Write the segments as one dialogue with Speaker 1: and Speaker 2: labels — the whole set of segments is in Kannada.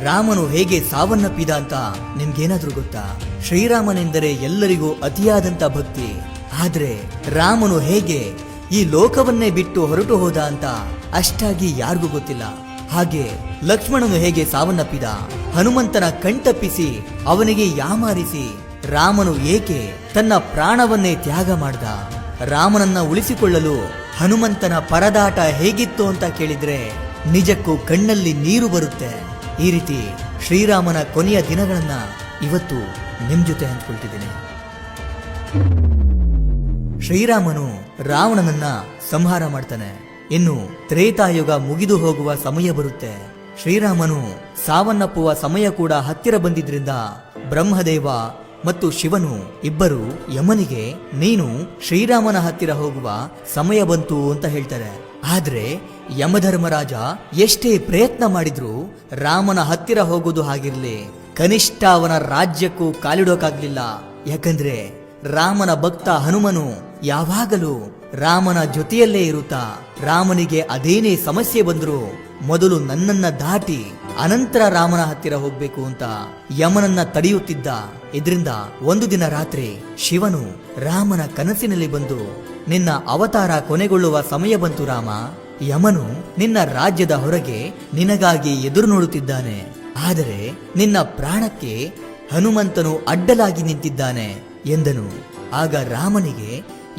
Speaker 1: ರಾಮನು ಹೇಗೆ ಸಾವನ್ನಪ್ಪಿದ ಅಂತ ನಿಮ್ಗೇನಾದ್ರೂ ಗೊತ್ತಾ? ಶ್ರೀರಾಮನೆಂದರೆ ಎಲ್ಲರಿಗೂ ಅತಿಯಾದಂತ ಭಕ್ತಿ. ಆದ್ರೆ ರಾಮನು ಹೇಗೆ ಈ ಲೋಕವನ್ನೇ ಬಿಟ್ಟು ಹೊರಟು ಹೋದ ಅಂತ ಅಷ್ಟಾಗಿ ಯಾರಿಗೂ ಗೊತ್ತಿಲ್ಲ. ಹಾಗೆ ಲಕ್ಷ್ಮಣನು ಹೇಗೆ ಸಾವನ್ನಪ್ಪಿದ, ಹನುಮಂತನ ಕಣ್ತಪ್ಪಿಸಿ ಅವನಿಗೆ ಯಾಮಾರಿಸಿ ರಾಮನು ಏಕೆ ತನ್ನ ಪ್ರಾಣವನ್ನೇ ತ್ಯಾಗ ಮಾಡ್ದ, ರಾಮನನ್ನ ಉಳಿಸಿಕೊಳ್ಳಲು ಹನುಮಂತನ ಪರದಾಟ ಹೇಗಿತ್ತು ಅಂತ ಕೇಳಿದ್ರೆ ನಿಜಕ್ಕೂ ಕಣ್ಣಲ್ಲಿ ನೀರು ಬರುತ್ತೆ. ಈ ರೀತಿ ಶ್ರೀರಾಮನ ಕೊನೆಯ ದಿನಗಳನ್ನ ಇವತ್ತು ನಿಮ್ ಜೊತೆ ಹಂಚ್ಕೊಳ್ತಿದ್ದೀನಿ. ಶ್ರೀರಾಮನು ರಾವಣನನ್ನ ಸಂಹಾರ ಮಾಡ್ತಾನೆ. ಇನ್ನು ತ್ರೇತಾಯುಗ ಮುಗಿದು ಹೋಗುವ ಸಮಯ ಬರುತ್ತೆ. ಶ್ರೀರಾಮನು ಸಾವನ್ನಪ್ಪುವ ಸಮಯ ಕೂಡ ಹತ್ತಿರ ಬಂದಿದ್ರಿಂದ ಬ್ರಹ್ಮದೇವ ಮತ್ತು ಶಿವನು ಇಬ್ಬರು ಯಮನಿಗೆ ನೀನು ಶ್ರೀರಾಮನ ಹತ್ತಿರ ಹೋಗುವ ಸಮಯ ಬಂತು ಅಂತ ಹೇಳ್ತಾರೆ. ಆದ್ರೆ ಯಮಧರ್ಮರಾಜ ಎಷ್ಟೇ ಪ್ರಯತ್ನ ಮಾಡಿದ್ರು ರಾಮನ ಹತ್ತಿರ ಹೋಗುವುದು ಹಾಗಿರ್ಲಿ, ಕನಿಷ್ಠ ಅವನ ರಾಜ್ಯಕ್ಕೂ ಕಾಲಿಡೋಕಾಗ್ಲಿಲ್ಲ. ಯಾಕಂದ್ರೆ ರಾಮನ ಭಕ್ತ ಹನುಮನು ಯಾವಾಗಲೂ ರಾಮನ ಜೊತೆಯಲ್ಲೇ ಇರುತ್ತಾ ರಾಮನಿಗೆ ಅದೇನೇ ಸಮಸ್ಯೆ ಬಂದ್ರು ಮೊದಲು ನನ್ನನ್ನ ದಾಟಿ ಅನಂತರ ರಾಮನ ಹತ್ತಿರ ಹೋಗ್ಬೇಕು ಅಂತ ಯಮನನ್ನ ತಡೆಯುತ್ತಿದ್ದ. ಇದರಿಂದ ಒಂದು ದಿನ ರಾತ್ರಿ ಶಿವನು ರಾಮನ ಕನಸಿನಲ್ಲಿ ಬಂದು, ನಿನ್ನ ಅವತಾರ ಕೊನೆಗೊಳ್ಳುವ ಸಮಯ ಬಂತು ರಾಮ, ಯಮನು ನಿನ್ನ ರಾಜ್ಯದ ಹೊರಗೆ ನಿನಗಾಗಿ ಎದುರು ನೋಡುತ್ತಿದ್ದಾನೆ. ಆದರೆ ನಿನ್ನ ಪ್ರಾಣಕ್ಕೆ ಹನುಮಂತನು ಅಡ್ಡಲಾಗಿ ನಿಂತಿದ್ದಾನೆ ಎಂದನು. ಆಗ ರಾಮನಿಗೆ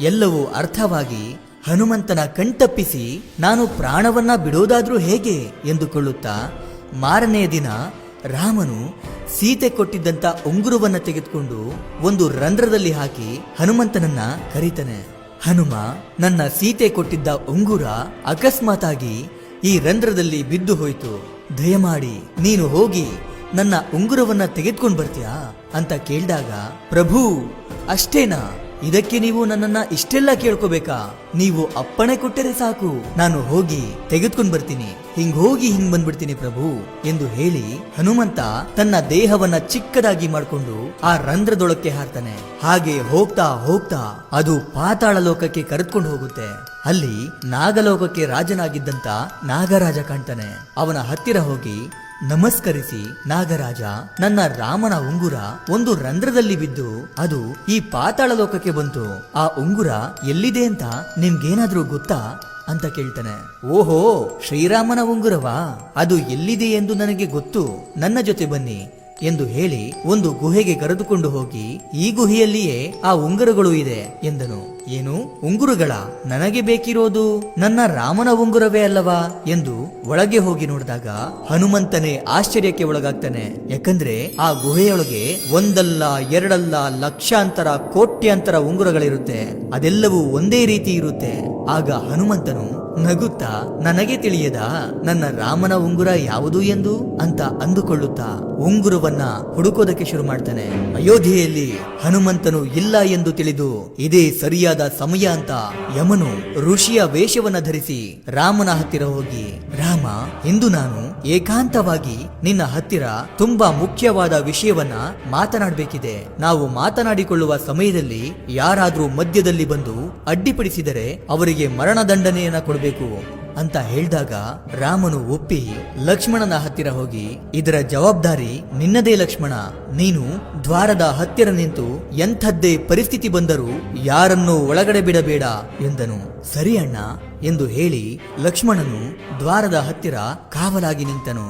Speaker 1: ಎಲ್ಲವೂ ಅರ್ಥವಾಗಿ ಹನುಮಂತನ ಕಣ್ತಪ್ಪಿಸಿ ನಾನು ಪ್ರಾಣವನ್ನ ಬಿಡೋದಾದ್ರೂ ಹೇಗೆ ಎಂದುಕೊಳ್ಳುತ್ತಾ ಮಾರನೆಯ ದಿನ ರಾಮನು ಸೀತೆ ಕೊಟ್ಟಿದ್ದಂತ ಉಂಗುರವನ್ನ ತೆಗೆದುಕೊಂಡು ಒಂದು ರಂಧ್ರದಲ್ಲಿ ಹಾಕಿ ಹನುಮಂತನನ್ನ ಕರೀತಾನೆ. ಹನುಮ, ನನ್ನ ಸೀತೆ ಕೊಟ್ಟಿದ್ದ ಉಂಗುರ ಅಕಸ್ಮಾತ್ ಆಗಿ ಈ ರಂಧ್ರದಲ್ಲಿ ಬಿದ್ದು ಹೋಯ್ತು, ದಯಮಾಡಿ ನೀನು ಹೋಗಿ ನನ್ನ ಉಂಗುರವನ್ನ ತೆಗೆದುಕೊಂಡು ಬರ್ತೀಯಾ ಅಂತ ಕೇಳಿದಾಗ, ಪ್ರಭು ಅಷ್ಟೇನಾ, ಇದಕ್ಕೆ ನೀವು ನನ್ನನ್ನ ಇಷ್ಟೆಲ್ಲ ಕೇಳ್ಕೋಬೇಕಾ? ನೀವು ಅಪ್ಪಣೆ ಕೊಟ್ಟರೆ ಸಾಕು, ನಾನು ಹೋಗಿ ತೆಗೆದುಕೊಂಡು ಬರ್ತೀನಿ, ಹೋಗಿ ಬಂದ್ಬಿಡ್ತೀನಿ ಪ್ರಭು ಎಂದು ಹೇಳಿ ಹನುಮಂತ ತನ್ನ ದೇಹವನ್ನ ಚಿಕ್ಕದಾಗಿ ಮಾಡಿಕೊಂಡು ಆ ರಂಧ್ರದೊಳಕ್ಕೆ ಹಾರ್ತಾನೆ. ಹಾಗೆ ಹೋಗ್ತಾ ಹೋಗ್ತಾ ಅದು ಪಾತಾಳ ಲೋಕಕ್ಕೆ ಕರೆದುಕೊಂಡು ಹೋಗುತ್ತೆ. ಅಲ್ಲಿ ನಾಗಲೋಕಕ್ಕೆ ರಾಜನಾಗಿದ್ದಂತ ನಾಗರಾಜ ಕಾಣ್ತಾನೆ. ಅವನ ಹತ್ತಿರ ಹೋಗಿ ನಮಸ್ಕರಿಸಿ, ನಾಗರಾಜ, ನನ್ನ ರಾಮನ ಉಂಗುರ ಒಂದು ರಂಧ್ರದಲ್ಲಿ ಬಿದ್ದು ಅದು ಈ ಪಾತಾಳ ಲೋಕಕ್ಕೆ ಬಂತು, ಆ ಉಂಗುರ ಎಲ್ಲಿದೆ ಅಂತ ನಿಮ್ಗೇನಾದ್ರೂ ಗೊತ್ತಾ ಅಂತ ಕೇಳ್ತಾನೆ. ಓಹೋ, ಶ್ರೀರಾಮನ ಉಂಗುರವಾ, ಅದು ಎಲ್ಲಿದೆ ಎಂದು ನನಗೆ ಗೊತ್ತು, ನನ್ನ ಜೊತೆ ಬನ್ನಿ ಎಂದು ಹೇಳಿ ಒಂದು ಗುಹೆಗೆ ಕರೆದುಕೊಂಡು ಹೋಗಿ ಈ ಗುಹೆಯಲ್ಲಿಯೇ ಆ ಉಂಗುರಗಳು ಇದೆ ಎಂದನು. ಏನು ಉಂಗುರಗಳ? ನನಗೆ ಬೇಕಿರೋದು ನನ್ನ ರಾಮನ ಉಂಗುರವೇ ಅಲ್ಲವಾ ಎಂದು ಒಳಗೆ ಹೋಗಿ ನೋಡಿದಾಗ ಹನುಮಂತನೇ ಆಶ್ಚರ್ಯಕ್ಕೆ ಒಳಗಾಗ್ತಾನೆ. ಯಾಕಂದ್ರೆ ಆ ಗುಹೆಯೊಳಗೆ ಒಂದಲ್ಲ ಎರಡಲ್ಲ ಲಕ್ಷಾಂತರ ಕೋಟ್ಯಾಂತರ ಉಂಗುರಗಳಿರುತ್ತೆ, ಅದೆಲ್ಲವೂ ಒಂದೇ ರೀತಿ ಇರುತ್ತೆ. ಆಗ ಹನುಮಂತನು ನಗುತ್ತಾ, ನನಗೆ ತಿಳಿಯದ ನನ್ನ ರಾಮನ ಉಂಗುರ ಯಾವುದು ಎಂದು ಅಂತ ಅಂದುಕೊಳ್ಳುತ್ತಾ ಉಂಗುರವನ್ನ ಹುಡುಕೋದಕ್ಕೆ ಶುರು ಮಾಡ್ತಾನೆ. ಅಯೋಧ್ಯೆಯಲ್ಲಿ ಹನುಮಂತನು ಇಲ್ಲ ಎಂದು ತಿಳಿದು ಇದೇ ಸರಿಯಾದ ಸಮಯ ಅಂತ ಯಮನು ಋಷಿಯ ವೇಷವನ್ನ ಧರಿಸಿ ರಾಮನ ಹತ್ತಿರ ಹೋಗಿ, ರಾಮ, ಇಂದು ನಾನು ಏಕಾಂತವಾಗಿ ನಿನ್ನ ಹತ್ತಿರ ತುಂಬಾ ಮುಖ್ಯವಾದ ವಿಷಯವನ್ನ ಮಾತನಾಡಬೇಕಿದೆ. ನಾವು ಮಾತನಾಡಿಕೊಳ್ಳುವ ಸಮಯದಲ್ಲಿ ಯಾರಾದ್ರೂ ಮಧ್ಯದಲ್ಲಿ ಬಂದು ಅಡ್ಡಿಪಡಿಸಿದರೆ ಅವರಿಗೆ ಮರಣದಂಡನೆಯನ್ನ ಕೊಡಬೇಕು ಅಂತ ಹೇಳಿದಾಗ ರಾಮನು ಒಪ್ಪಿ ಲಕ್ಷ್ಮಣನ ಹತ್ತಿರ ಹೋಗಿ, ಇದರ ಜವಾಬ್ದಾರಿ ನಿನ್ನದೇ ಲಕ್ಷ್ಮಣ, ನೀನು ದ್ವಾರದ ಹತ್ತಿರ ನಿಂತು ಎಂಥದ್ದೇ ಪರಿಸ್ಥಿತಿ ಬಂದರೂ ಯಾರನ್ನೂ ಒಳಗಡೆ ಬಿಡಬೇಡ ಎಂದನು. ಸರಿ ಅಣ್ಣ ಎಂದು ಹೇಳಿ ಲಕ್ಷ್ಮಣನು ದ್ವಾರದ ಹತ್ತಿರ ಕಾವಲಾಗಿ ನಿಂತನು.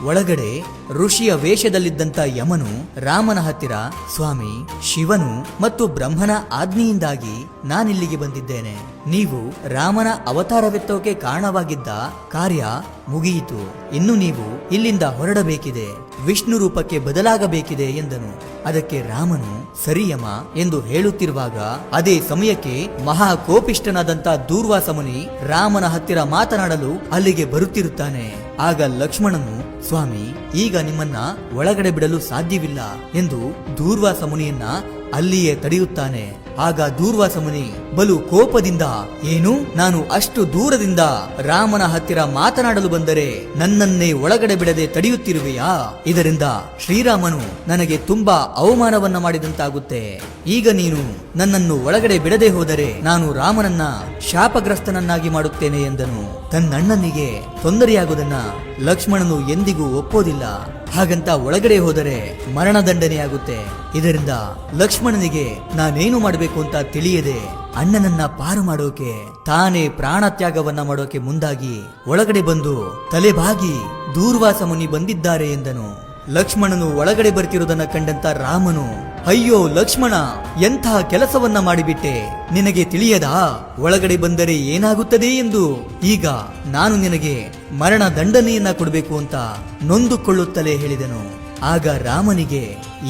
Speaker 1: ಒಳಗಡೆ ಋಷಿಯ ವೇಷದಲ್ಲಿದ್ದಂತ ಯಮನು ರಾಮನ ಹತ್ತಿರ, ಸ್ವಾಮಿ, ಶಿವನು ಮತ್ತು ಬ್ರಹ್ಮನ ಆಜ್ಞೆಯಿಂದಾಗಿ ನಾನಿಲ್ಲಿಗೆ ಬಂದಿದ್ದೇನೆ. ನೀವು ರಾಮನ ಅವತಾರವೆತ್ತೋಕೆ ಕಾರಣವಾಗಿದ್ದ ಕಾರ್ಯ ಮುಗಿಯಿತು. ಇನ್ನು ನೀವು ಇಲ್ಲಿಂದ ಹೊರಡಬೇಕಿದೆ, ವಿಷ್ಣು ರೂಪಕ್ಕೆ ಬದಲಾಗಬೇಕಿದೆ ಎಂದನು. ಅದಕ್ಕೆ ರಾಮನು ಸರಿ ಯಮ ಎಂದು ಹೇಳುತ್ತಿರುವಾಗ ಅದೇ ಸಮಯಕ್ಕೆ ಮಹಾ ಕೋಪಿಷ್ಠನಾದಂತ ದೂರ್ವಾಸ ಮುನಿ ರಾಮನ ಹತ್ತಿರ ಮಾತನಾಡಲು ಅಲ್ಲಿಗೆ ಬರುತ್ತಿರುತ್ತಾನೆ. ಆಗ ಲಕ್ಷ್ಮಣನು, ಸ್ವಾಮಿ, ಈಗ ನಿಮ್ಮನ್ನ ಒಳಗಡೆ ಬಿಡಲು ಸಾಧ್ಯವಿಲ್ಲ ಎಂದು ದೂರ್ವಾಸ ಮುನಿಯನ್ನ ಅಲ್ಲಿಯೇ ತಡೆಯುತ್ತಾನೆ. ಆಗ ದೂರ್ವಾಸ ಮುನಿ ಬಲು ಕೋಪದಿಂದ, ಏನು, ನಾನು ಅಷ್ಟು ದೂರದಿಂದ ರಾಮನ ಹತ್ತಿರ ಮಾತನಾಡಲು ಬಂದರೆ ನನ್ನನ್ನೇ ಒಳಗಡೆ ಬಿಡದೆ ತಡೆಯುತ್ತಿರುವೆಯಾ? ಇದರಿಂದ ಶ್ರೀರಾಮನು ನನಗೆ ತುಂಬಾ ಅವಮಾನವನ್ನ ಮಾಡಿದಂತಾಗುತ್ತೆ. ಈಗ ನೀನು ನನ್ನನ್ನು ಒಳಗಡೆ ಬಿಡದೆ ಹೋದರೆ ನಾನು ರಾಮನನ್ನ ಶಾಪಗ್ರಸ್ತನನ್ನಾಗಿ ಮಾಡುತ್ತೇನೆ ಎಂದನು. ತನ್ನಣ್ಣನಿಗೆ ತೊಂದರೆಯಾಗುವುದನ್ನ ಲಕ್ಷ್ಮಣನು ಎಂದಿಗೂ ಒಪ್ಪೋದಿಲ್ಲ. ಹಾಗಂತ ಒಳಗಡೆ ಹೋದರೆ ಮರಣದಂಡನೆಯಾಗುತ್ತೆ. ಇದರಿಂದ ಲಕ್ಷ್ಮಣನಿಗೆ ನಾನೇನು ಮಾಡಬೇಕು ಅಂತ ತಿಳಿಯದೆ ಅಣ್ಣನನ್ನ ಪಾರು ಮಾಡೋಕೆ ತಾನೇ ಪ್ರಾಣ ತ್ಯಾಗವನ್ನ ಮಾಡೋಕೆ ಮುಂದಾಗಿ ಒಳಗಡೆ ಬಂದು ತಲೆಬಾಗಿ ದೂರ್ವಾಸ ಮುನಿ ಬಂದಿದ್ದಾರೆ ಎಂದನು. ಲಕ್ಷ್ಮಣನು ಒಳಗಡೆ ಬರ್ತಿರೋದನ್ನ ಕಂಡಂತ ರಾಮನು, ಅಯ್ಯೋ ಲಕ್ಷ್ಮಣ, ಎಂಥ ಕೆಲಸವನ್ನ ಮಾಡಿಬಿಟ್ಟೆ, ನಿನಗೆ ತಿಳಿಯದಾ ಒಳಗಡೆ ಬಂದರೆ ಏನಾಗುತ್ತದೆ ಎಂದು? ಈಗ ನಾನು ನಿನಗೆ ಮರಣ ದಂಡನೆಯನ್ನ ಕೊಡಬೇಕು ಅಂತ ನೊಂದುಕೊಳ್ಳುತ್ತಲೇ ಹೇಳಿದನು. ಆಗ ರಾಮನಿಗೆ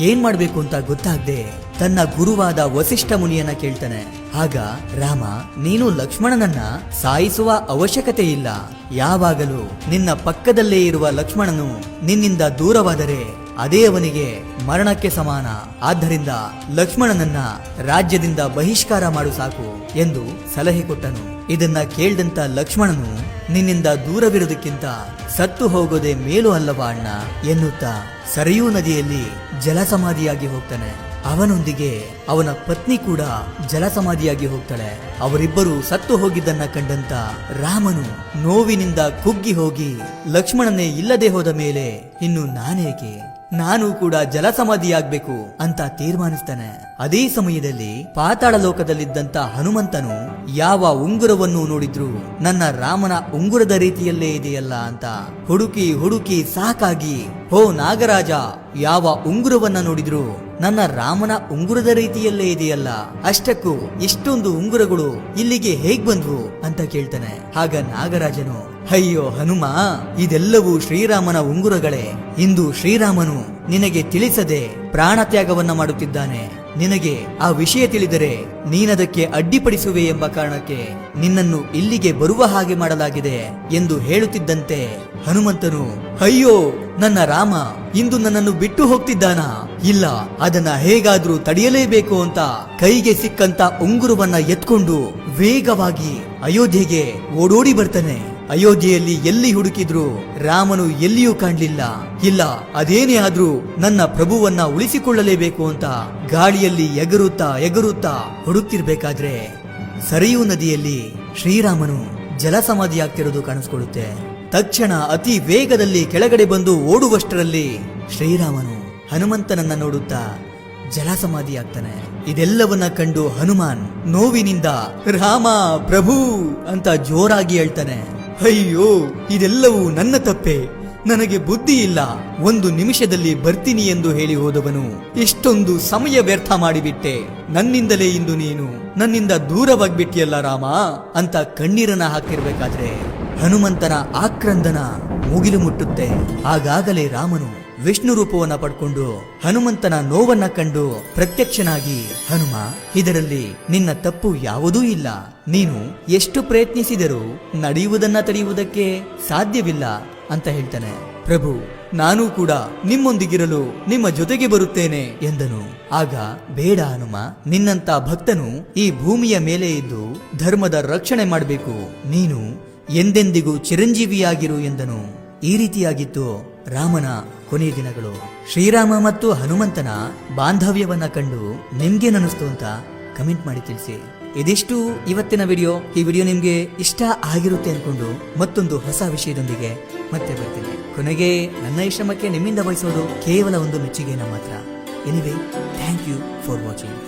Speaker 1: ಏನ್ ಮಾಡ್ಬೇಕು ಅಂತ ಗೊತ್ತಾಗದೆ ತನ್ನ ಗುರುವಾದ ವಸಿಷ್ಠ ಮುನಿಯನ್ನ ಕೇಳ್ತಾನೆ. ಆಗ ರಾಮ, ನೀನು ಲಕ್ಷ್ಮಣನನ್ನ ಸಾಯಿಸುವ ಅವಶ್ಯಕತೆ ಇಲ್ಲ. ಯಾವಾಗಲೂ ನಿನ್ನ ಪಕ್ಕದಲ್ಲೇ ಇರುವ ಲಕ್ಷ್ಮಣನು ನಿನ್ನಿಂದ ದೂರವಾದರೆ ಅದೇ ಅವನಿಗೆ ಮರಣಕ್ಕೆ ಸಮಾನ. ಆದ್ದರಿಂದ ಲಕ್ಷ್ಮಣನನ್ನ ರಾಜ್ಯದಿಂದ ಬಹಿಷ್ಕಾರ ಮಾಡು ಸಾಕು ಎಂದು ಸಲಹೆ ಕೊಟ್ಟನು. ಇದನ್ನ ಕೇಳಿದಂತ ಲಕ್ಷ್ಮಣನು, ನಿನ್ನಿಂದ ದೂರವಿರುವುದಕ್ಕಿಂತ ಸತ್ತು ಹೋಗೋದೇ ಮೇಲು ಅಲ್ಲವಾ ಅಣ್ಣ ಎನ್ನುತ್ತಾ ಸರಿಯೂ ನದಿಯಲ್ಲಿ ಜಲಸಮಾಧಿಯಾಗಿ ಹೋಗ್ತಾನೆ. ಅವನೊಂದಿಗೆ ಅವನ ಪತ್ನಿ ಕೂಡ ಜಲಸಮಾಧಿಯಾಗಿ ಹೋಗ್ತಾಳೆ. ಅವರಿಬ್ಬರು ಸತ್ತು ಹೋಗಿದ್ದನ್ನ ಕಂಡಂತ ರಾಮನು ನೋವಿನಿಂದ ಕುಗ್ಗಿ ಹೋಗಿ, ಲಕ್ಷ್ಮಣನೇ ಇಲ್ಲದೆ ಹೋದ ಮೇಲೆ ಇನ್ನು ನಾನೇಕೆ, ನಾನು ಕೂಡ ಜಲಸಮಾಧಿಯಾಗಬೇಕು ಅಂತ ತೀರ್ಮಾನಿಸ್ತಾನೆ. ಅದೇ ಸಮಯದಲ್ಲಿ ಪಾತಾಳ ಲೋಕದಲ್ಲಿದ್ದಂತ ಹನುಮಂತನು ಯಾವ ಉಂಗುರವನ್ನು ನೋಡಿದ್ರು ನನ್ನ ರಾಮನ ಉಂಗುರದ ರೀತಿಯಲ್ಲೇ ಇದೆಯಲ್ಲ ಅಂತ ಹುಡುಕಿ ಹುಡುಕಿ ಸಾಕಾಗಿ, ಹೋ ನಾಗರಾಜ, ಯಾವ ಉಂಗುರವನ್ನ ನೋಡಿದ್ರು ನನ್ನ ರಾಮನ ಉಂಗುರದ ರೀತಿಯಲ್ಲೇ ಇದೆಯಲ್ಲ, ಅಷ್ಟಕ್ಕೂ ಇಷ್ಟೊಂದು ಉಂಗುರಗಳು ಇಲ್ಲಿಗೆ ಹೇಗ್ ಬಂದ್ವು ಅಂತ ಕೇಳ್ತಾನೆ. ಆಗ ನಾಗರಾಜನು, ಅಯ್ಯೋ ಹನುಮ, ಇದೆಲ್ಲವೂ ಶ್ರೀರಾಮನ ಉಂಗುರಗಳೇ. ಇಂದು ಶ್ರೀರಾಮನು ನಿನಗೆ ತಿಳಿಸದೆ ಪ್ರಾಣತ್ಯಾಗವನ್ನ ಮಾಡುತ್ತಿದ್ದಾನೆ. ನಿನಗೆ ಆ ವಿಷಯ ತಿಳಿದರೆ ನೀನದಕ್ಕೆ ಅಡ್ಡಿಪಡಿಸುವೆ ಎಂಬ ಕಾರಣಕ್ಕೆ ನಿನ್ನನ್ನು ಇಲ್ಲಿಗೆ ಬರುವ ಹಾಗೆ ಮಾಡಲಾಗಿದೆ ಎಂದು ಹೇಳುತ್ತಿದ್ದಂತೆ ಹನುಮಂತನು, ಅಯ್ಯೋ ನನ್ನ ರಾಮ ಇಂದು ನನ್ನನ್ನು ಬಿಟ್ಟು ಹೋಗ್ತಿದ್ದಾನಾ? ಇಲ್ಲ, ಅದನ್ನ ಹೇಗಾದ್ರೂ ತಡೆಯಲೇಬೇಕು ಅಂತ ಕೈಗೆ ಸಿಕ್ಕಂತ ಉಂಗುರವನ್ನ ಎತ್ಕೊಂಡು ವೇಗವಾಗಿ ಅಯೋಧ್ಯೆಗೆ ಓಡೋಡಿ ಬರ್ತಾನೆ. ಅಯೋಧ್ಯೆಯಲ್ಲಿ ಎಲ್ಲಿ ಹುಡುಕಿದ್ರು ರಾಮನು ಎಲ್ಲಿಯೂ ಕಾಣಲಿಲ್ಲ. ಇಲ್ಲ, ಅದೇನೇ ಆದ್ರೂ ನನ್ನ ಪ್ರಭುವನ್ನ ಉಳಿಸಿಕೊಳ್ಳಲೇಬೇಕು ಅಂತ ಗಾಳಿಯಲ್ಲಿ ಎಗರುತ್ತಾ ಎಗರುತ್ತಾ ಹುಡುಕ್ತಿರ್ಬೇಕಾದ್ರೆ ಸರಿಯೂ ನದಿಯಲ್ಲಿ ಶ್ರೀರಾಮನು ಜಲಸಮಾಧಿಯಾಗ್ತಿರೋದು ಕಾಣಿಸ್ಕೊಳ್ಳುತ್ತೆ. ತಕ್ಷಣ ಅತಿ ವೇಗದಲ್ಲಿ ಕೆಳಗಡೆ ಬಂದು ಓಡುವಷ್ಟರಲ್ಲಿ ಶ್ರೀರಾಮನು ಹನುಮಂತನನ್ನ ನೋಡುತ್ತಾ ಜಲಸಮಾಧಿಯಾಗ್ತಾನೆ. ಇದೆಲ್ಲವನ್ನ ಕಂಡು ಹನುಮಾನ್ ನೋವಿನಿಂದ ರಾಮ ಪ್ರಭು ಅಂತ ಜೋರಾಗಿ ಹೇಳ್ತಾನೆ. ಅಯ್ಯೋ, ಇದೆಲ್ಲವೂ ನನ್ನ ತಪ್ಪೆ, ನನಗೆ ಬುದ್ಧಿ ಇಲ್ಲ. ಒಂದು ನಿಮಿಷದಲ್ಲಿ ಬರ್ತೀನಿ ಎಂದು ಹೇಳಿ ಹೋದವನು ಇಷ್ಟೊಂದು ಸಮಯ ವ್ಯರ್ಥ ಮಾಡಿಬಿಟ್ಟೆ. ನನ್ನಿಂದಲೇ ಇಂದು ನೀನು ನನ್ನಿಂದ ದೂರವಾಗ್ಬಿಟ್ಟಿಯಲ್ಲ ರಾಮ ಅಂತ ಕಣ್ಣೀರನ್ನ ಹಾಕಿರ್ಬೇಕಾದ್ರೆ ಹನುಮಂತನ ಆಕ್ರಂದನ ಮುಗಿಲು ಮುಟ್ಟುತ್ತೆ. ಆಗಾಗಲೇ ರಾಮನು ವಿಷ್ಣು ರೂಪವನ್ನ ಪಡ್ಕೊಂಡು ಹನುಮಂತನ ನೋವನ್ನ ಕಂಡು ಪ್ರತ್ಯಕ್ಷನಾಗಿ, ಹನುಮ, ಇದರಲ್ಲಿ ನಿನ್ನ ತಪ್ಪು ಯಾವುದೂ ಇಲ್ಲ. ನೀನು ಎಷ್ಟು ಪ್ರಯತ್ನಿಸಿದರೂ ನಡೆಯುವುದನ್ನ ತಡೆಯುವುದಕ್ಕೆ ಸಾಧ್ಯವಿಲ್ಲ ಅಂತ ಹೇಳ್ತಾನೆ. ಪ್ರಭು, ನಾನೂ ಕೂಡ ನಿಮ್ಮೊಂದಿಗಿರಲು ನಿಮ್ಮ ಜೊತೆಗೆ ಬರುತ್ತೇನೆ ಎಂದನು. ಆಗ, ಬೇಡ ಹನುಮ, ನಿನ್ನಂತ ಭಕ್ತನು ಈ ಭೂಮಿಯ ಮೇಲೆ ಇದ್ದು ಧರ್ಮದ ರಕ್ಷಣೆ ಮಾಡಬೇಕು. ನೀನು ಎಂದೆಂದಿಗೂ ಚಿರಂಜೀವಿಯಾಗಿರು ಎಂದನು. ಈ ರೀತಿಯಾಗಿತ್ತು ರಾಮನ ಕೊನೆಯ ದಿನಗಳು. ಶ್ರೀರಾಮ ಮತ್ತು ಹನುಮಂತನ ಬಾಂಧವ್ಯವನ್ನ ಕಂಡು ನಿಮ್ಗೇನನ್ನಿಸ್ತು ಅಂತ ಕಮೆಂಟ್ ಮಾಡಿ ತಿಳಿಸಿ. ಇದಿಷ್ಟು ಇವತ್ತಿನ ವಿಡಿಯೋ. ಈ ವಿಡಿಯೋ ನಿಮ್ಗೆ ಇಷ್ಟ ಆಗಿರುತ್ತೆ ಅನ್ಕೊಂಡು ಮತ್ತೊಂದು ಹೊಸ ವಿಷಯದೊಂದಿಗೆ ಮತ್ತೆ ಬರ್ತೀನಿ. ಕೊನೆಗೆ ನನ್ನ ಈ ಶ್ರಮಕ್ಕೆ ನಿಮ್ಮಿಂದ ಬಯಸೋದು ಕೇವಲ ಒಂದು ಮೆಚ್ಚುಗೆನ ಮಾತ್ರ. Anyway, thank you for watching.